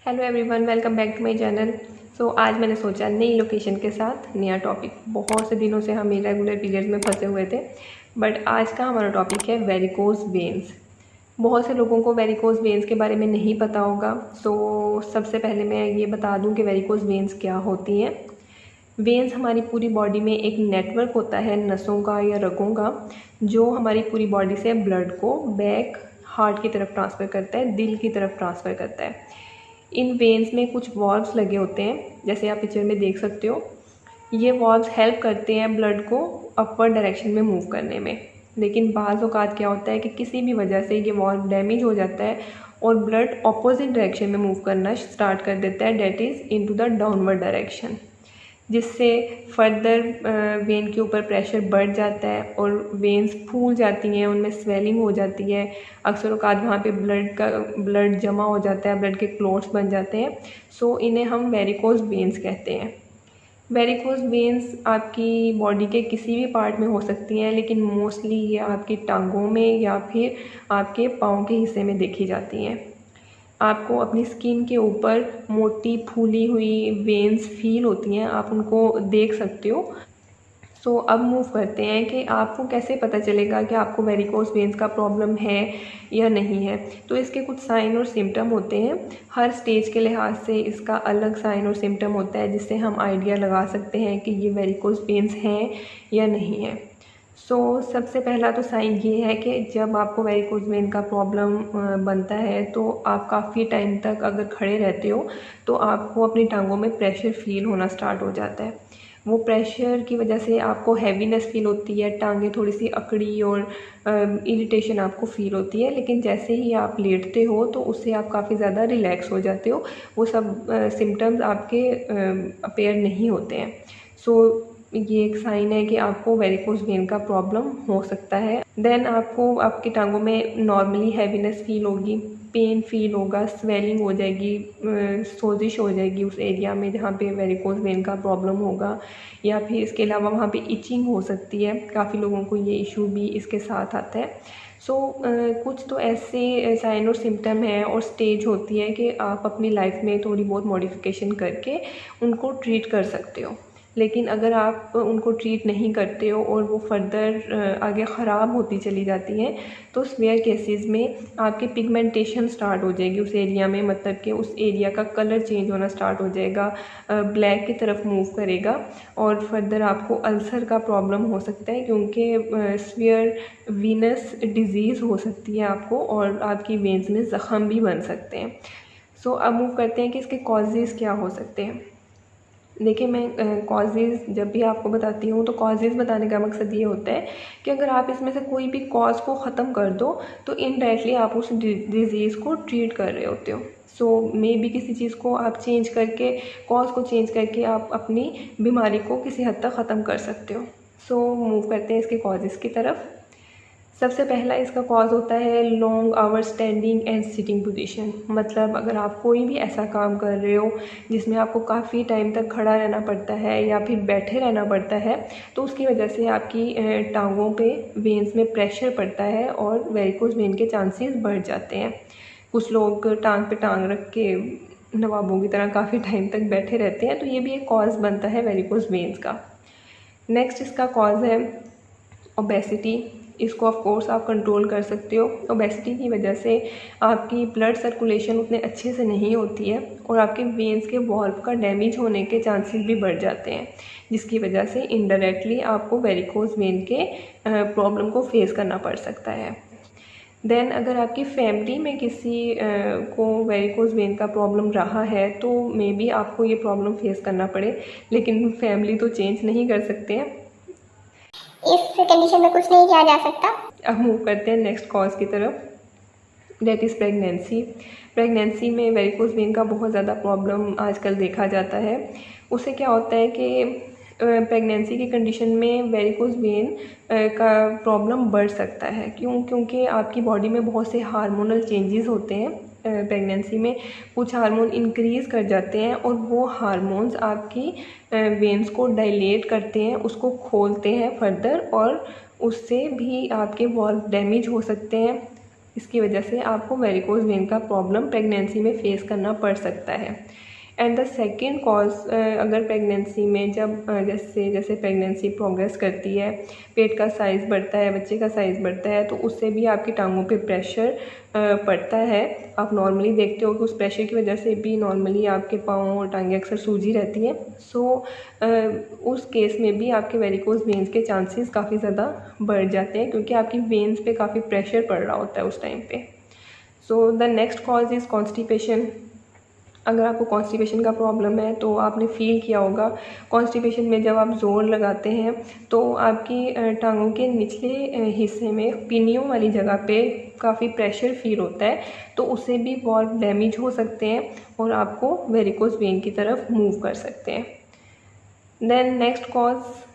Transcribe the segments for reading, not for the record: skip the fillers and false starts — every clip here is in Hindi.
Hello everyone, welcome back to my channel. आज मैंने सोचा नई लोकेशन के साथ नया टॉपिक। बहुत से दिनों से हम इरेगुलर पीरियड्स में फंसे हुए थे, बट आज का हमारा टॉपिक है वेरिकोज वेन्स। बहुत से लोगों को वेरिकोज वेन्स के बारे में नहीं पता होगा। सबसे पहले मैं ये बता दूं कि वेरिकोज वेन्स क्या होती हैं। वेन्स हमारी पूरी बॉडी में एक नेटवर्क होता है नसों का या रगों का, जो हमारी पूरी बॉडी से ब्लड को बैक हार्ट की तरफ ट्रांसफ़र करता है, दिल की तरफ ट्रांसफ़र करता है। इन वेन्स में कुछ वॉल्व्स लगे होते हैं, जैसे आप पिक्चर में देख सकते हो। ये वॉल्व्स हेल्प करते हैं ब्लड को अपवर्ड डायरेक्शन में मूव करने में। लेकिन बाज़ औक़ात क्या होता है कि किसी भी वजह से ये वॉल्व डैमेज हो जाता है और ब्लड अपोजिट डायरेक्शन में मूव करना स्टार्ट कर देता है, that is into the downward direction, जिससे फर्दर वेन के ऊपर प्रेशर बढ़ जाता है और वेन्स फूल जाती हैं, उनमें स्वेलिंग हो जाती है। अक्सर औक़ात वहाँ पे ब्लड जमा हो जाता है, ब्लड के क्लॉट्स बन जाते हैं। इन्हें हम वेरिकोज वेन्स कहते हैं। वेरिकोज वेन्स आपकी बॉडी के किसी भी पार्ट में हो सकती हैं, लेकिन मोस्टली ये आपकी टांगों में या फिर आपके पाँव के हिस्से में देखी जाती हैं। आपको अपनी स्किन के ऊपर मोटी फूली हुई वेन्स फील होती हैं, आप उनको देख सकते हो। अब मूव करते हैं कि आपको कैसे पता चलेगा कि आपको वेरिकोज वेन्स का प्रॉब्लम है या नहीं है। इसके कुछ साइन और सिम्टम होते हैं। हर स्टेज के लिहाज से इसका अलग साइन और सिम्टम होता है, जिससे हम आइडिया लगा सकते हैं कि ये वेरिकोज वेन्स हैं या नहीं है। सबसे पहला तो साइन ये है कि जब आपको वेरिकोज वेन का प्रॉब्लम बनता है तो आप काफ़ी टाइम तक अगर खड़े रहते हो तो आपको अपनी टांगों में प्रेशर फील होना स्टार्ट हो जाता है। वो प्रेशर की वजह से आपको हैवीनेस फील होती है, टांगें थोड़ी सी अकड़ी और इरिटेशन आपको फील होती है। लेकिन जैसे ही आप लेटते हो तो उससे आप काफ़ी ज़्यादा रिलैक्स हो जाते हो, वो सब सिम्टम्स आपके अपेयर नहीं होते हैं। ये एक साइन है कि आपको वेरिकोज वेन का प्रॉब्लम हो सकता है। देन आपको आपकी टांगों में नॉर्मली हैवीनेस फील होगी, पेन फील होगा, स्वेलिंग हो जाएगी, सोजिश हो जाएगी उस एरिया में जहाँ पे वेरिकोज वेन का प्रॉब्लम होगा, या फिर इसके अलावा वहाँ पे इचिंग हो सकती है। काफ़ी लोगों को ये इशू भी इसके साथ आता है। कुछ तो ऐसे साइन और सिम्टम हैं और स्टेज होती है कि आप अपनी लाइफ में थोड़ी बहुत मॉडिफिकेशन करके उनको ट्रीट कर सकते हो। लेकिन अगर आप उनको ट्रीट नहीं करते हो और वो फर्दर आगे ख़राब होती चली जाती हैं तो सीवियर केसेस में आपकी पिगमेंटेशन स्टार्ट हो जाएगी उस एरिया में, मतलब कि उस एरिया का कलर चेंज होना स्टार्ट हो जाएगा, ब्लैक की तरफ मूव करेगा और फर्दर आपको अल्सर का प्रॉब्लम हो सकता है, क्योंकि सीवियर वीनस डिजीज़ हो सकती है आपको और आपकी वेन्स में ज़ख़म भी बन सकते हैं। अब मूव करते हैं कि इसके कॉजेज़ क्या हो सकते हैं। देखिए, मैं कॉजेज़ जब भी आपको बताती हूँ तो कॉजेज़ बताने का मकसद ये होता है कि अगर आप इसमें से कोई भी कॉज को ख़त्म कर दो तो इनडायरेक्टली आप उस डिज़ीज़ को ट्रीट कर रहे होते हो। मे बी किसी चीज़ को आप चेंज करके, कॉज को चेंज करके आप अपनी बीमारी को किसी हद तक ख़त्म कर सकते हो। मूव करते हैं इसके कॉजेज़ की तरफ। सबसे पहला इसका कॉज होता है long hour standing and sitting position. मतलब अगर आप कोई भी ऐसा काम कर रहे हो जिसमें आपको काफ़ी टाइम तक खड़ा रहना पड़ता है या फिर बैठे रहना पड़ता है, तो उसकी वजह से आपकी टांगों पे वेन्स में प्रेशर पड़ता है और वेरिकोज वेन के चांसेस बढ़ जाते हैं। कुछ लोग टांग पे टांग रख के नवाबों की तरह काफ़ी टाइम तक बैठे रहते हैं, तो ये भी एक कॉज बनता है वेरिकोज वेन्स का। नेक्स्ट इसका कॉज है ओबेसिटी। इसको ऑफ कोर्स आप कंट्रोल कर सकते हो। ओबेसिटी की वजह से आपकी ब्लड सर्कुलेशन उतने अच्छे से नहीं होती है और आपके वेन्स के वॉल्व का डैमेज होने के चांसेस भी बढ़ जाते हैं, जिसकी वजह से इनडायरेक्टली आपको वेरिकोज वेन के प्रॉब्लम को फेस करना पड़ सकता है। देन अगर आपकी फैमिली में किसी को वेरिकोज वेन का प्रॉब्लम रहा है तो मे बी आपको ये प्रॉब्लम फेस करना पड़े, लेकिन फैमिली तो चेंज नहीं कर सकते हैं, इस कंडीशन में कुछ नहीं किया जा सकता। अब मूव करते हैं नेक्स्ट कॉज की तरफ, डेट इज़ प्रेगनेंसी। प्रेगनेंसी में वेरिकोज वेन का बहुत ज़्यादा प्रॉब्लम आजकल देखा जाता है। उससे क्या होता है कि प्रेगनेंसी की कंडीशन में वेरिकोज वेन का प्रॉब्लम बढ़ सकता है। क्योंकि आपकी बॉडी में बहुत से हार्मोनल चेंजेस होते हैं। प्रेगनेंसी में कुछ हार्मोन इंक्रीज़ कर जाते हैं और वो हार्मोन्स आपकी वेन्स को डायलेट करते हैं, उसको खोलते हैं फर्दर, और उससे भी आपके वॉल्व डैमेज हो सकते हैं। इसकी वजह से आपको वेरिकोज वेन का प्रॉब्लम प्रेगनेंसी में फेस करना पड़ सकता है। एंड द सेकेंड कॉज, अगर प्रेगनेंसी में जब जैसे जैसे प्रेगनेंसी प्रोग्रेस करती है, पेट का साइज़ बढ़ता है, बच्चे का साइज़ बढ़ता है, तो उससे भी आपकी टांगों पे प्रेशर पड़ता है। आप नॉर्मली देखते हो कि उस प्रेशर की वजह से भी नॉर्मली आपके पाँव और टांगें अक्सर सूजी रहती हैं। सो उस केस में भी आपके वेरिकोज वेन्स के चांसेस काफ़ी ज़्यादा बढ़ जाते हैं, क्योंकि आपकी वेन्स पे काफ़ी प्रेशर पड़ रहा होता है उस टाइम पे। So the next cause is constipation. अगर आपको कॉन्स्टिपेशन का प्रॉब्लम है तो आपने फील किया होगा, कॉन्स्टिपेशन में जब आप ज़ोर लगाते हैं तो आपकी टांगों के निचले हिस्से में पिनियों वाली जगह पे काफ़ी प्रेशर फील होता है, तो उससे भी वॉल्व डैमेज हो सकते हैं और आपको वेरिकोज वेन की तरफ मूव कर सकते हैं। Then next cause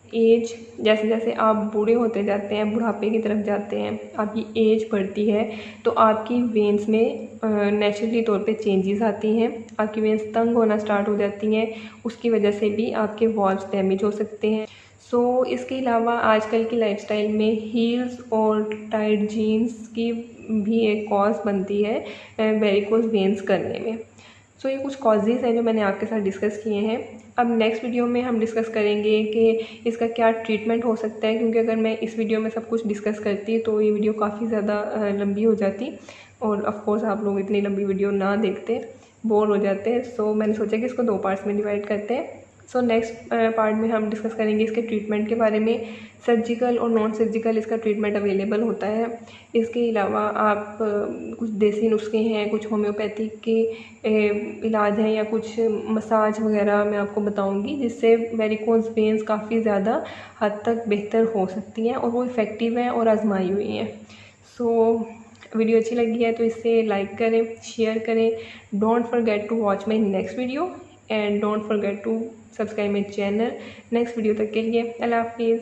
age. जैसे जैसे आप बूढ़े होते जाते हैं, बुढ़ापे की तरफ जाते हैं, आपकी एज बढ़ती है, तो आपकी वेन्स में नेचुरली तौर पे चेंजेस आती हैं, आपकी वेन्स तंग होना स्टार्ट हो जाती हैं, उसकी वजह से भी आपके वॉल्व्स डैमेज हो सकते हैं। सो इसके अलावा आजकल की लाइफस्टाइल में हील्स और टाइट जीन्स की भी एक कॉज बनती है वेरिकोज वेन्स करने में। सो ये कुछ कॉजेज़ हैं जो मैंने आपके साथ डिस्कस किए हैं। अब नेक्स्ट वीडियो में हम डिस्कस करेंगे कि इसका क्या ट्रीटमेंट हो सकता है, क्योंकि अगर मैं इस वीडियो में सब कुछ डिस्कस करती तो ये वीडियो काफ़ी ज़्यादा लंबी हो जाती और ऑफ कोर्स आप लोग इतनी लंबी वीडियो ना देखते, बोर हो जाते। सो मैंने सोचा कि इसको 2 पार्ट्स में डिवाइड करते हैं। सो नेक्स्ट पार्ट में हम डिस्कस करेंगे इसके ट्रीटमेंट के बारे में। सर्जिकल और नॉन सर्जिकल इसका ट्रीटमेंट अवेलेबल होता है। इसके अलावा आप कुछ देसी नुस्खे हैं, कुछ होम्योपैथिक के इलाज हैं, या कुछ मसाज वगैरह मैं आपको बताऊंगी, जिससे वेरिकोज वेन्स काफ़ी ज़्यादा हद तक बेहतर हो सकती हैं और वो इफ़ेक्टिव हैं और आजमाई हुई हैं। सो वीडियो अच्छी लगी है तो इसे लाइक करें, शेयर करें। Don't forget to watch my next video and don't forget to subscribe my channel. Next video तक के लिए अल्लाह हाफिज़।